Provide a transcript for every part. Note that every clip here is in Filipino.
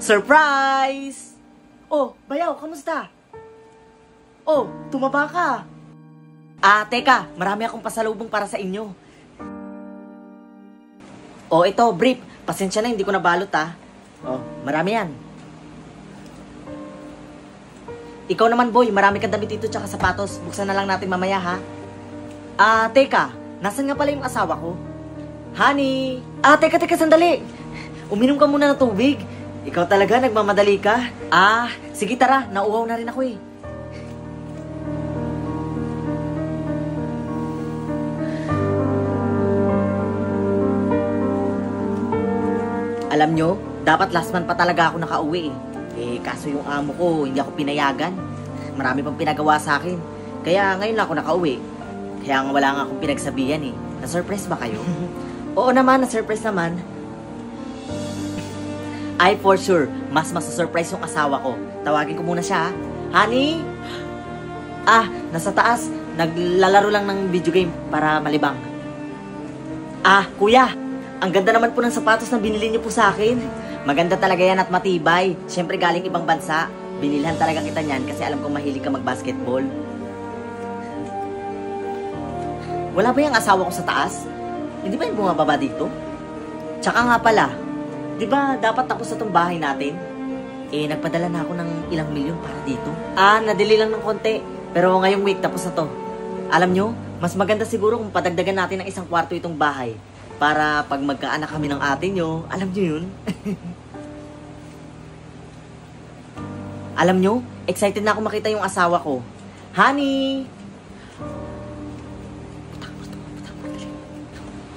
Surprise! Oh, Bayaw, kamusta? Oh, tumaba ka. Teka, marami akong pasalubong para sa inyo. Oh, ito, brief. Pasensya na, hindi ko nabalot Oh, marami yan. Ikaw naman, boy, marami kang damit dito tsaka sapatos. Buksan na lang natin mamaya, ha? Teka, nasan nga pala yung asawa ko? Honey! Teka, sandali! Uminom ka muna ng tubig. Ikaw talaga, nagmamadali ka. Sige tara, nauhaw na rin ako eh. Alam nyo, dapat last month pa talaga ako nakauwi eh. Kaso yung amo ko, hindi ako pinayagan. Marami pang pinagawa sa akin. Kaya ngayon lang ako nakauwi. Kaya nga wala nga akong pinagsabihan eh. Na-surprise ba kayo? Oo naman, na-surprise naman. Ay, for sure, mas surprise yung asawa ko. Tawagin ko muna siya, ha? Honey? Nasa taas. Naglalaro lang ng video game para malibang. Kuya, ang ganda naman po ng sapatos na binili niyo po sa akin. Maganda talaga yan at matibay. Siyempre galing ibang bansa. Binilhan talaga kita niyan kasi alam kong mahilig ka mag-basketball. Wala ba yung asawa ko sa taas? Hindi ba yung bumababa dito? Tsaka nga pala, di ba dapat tapos na itong bahay natin? Nagpadala na ako ng ilang milyon para dito. Nadili lang ng konti. Pero ngayong week tapos na to. Alam nyo, mas maganda siguro kung padagdagan natin ng isang kwarto itong bahay. Para pag magkaanak kami ng ate nyo, alam nyo yun? Alam nyo, excited na ako makita yung asawa ko. Honey!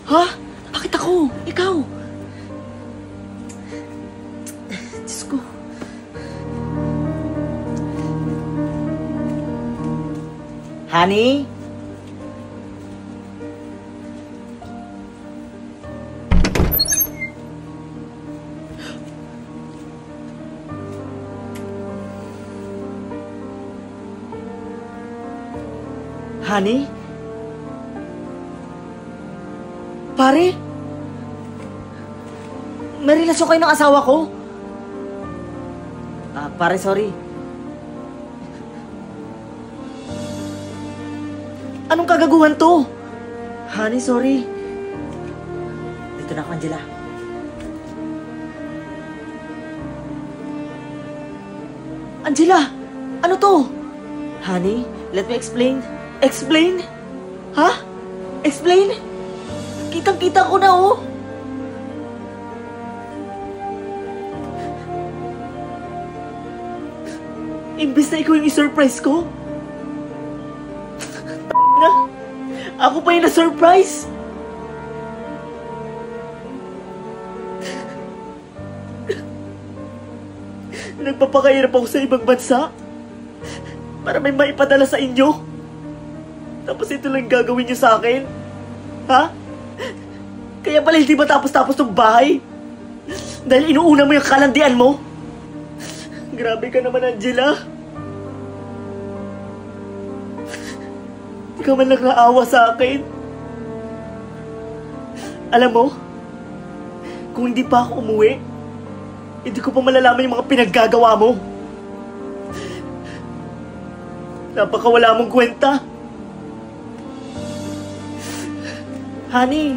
Ha? Bakit ako? Ikaw? Diyos ko. Honey? Honey? Pare? May relasyon kayo ng asawa ko? Pare, sorry. Anong kagaguhan to? Honey, sorry. Dito na ako, Angela. Angela! Ano to? Honey, let me explain. Explain? Ha? Explain? Kitang-kita ko na, oh. Imbes na ikaw yung i-surprise ko. Ako pa yung na-surprise. Nagpapakahirap ako sa ibang bansa para may maipadala sa inyo. Tapos ito lang gagawin niyo sa akin? Ha? Kaya pala hindi ba tapos-tapos tong bahay? Dahil inuuna mo yung kalandian mo? Grabe ka naman, Angela. Hindi ka man lang naawa sa akin. Alam mo, kung hindi pa ako umuwi, hindi ko pa malalaman yung mga pinaggagawa mo. Napakawala mong kwenta. Honey,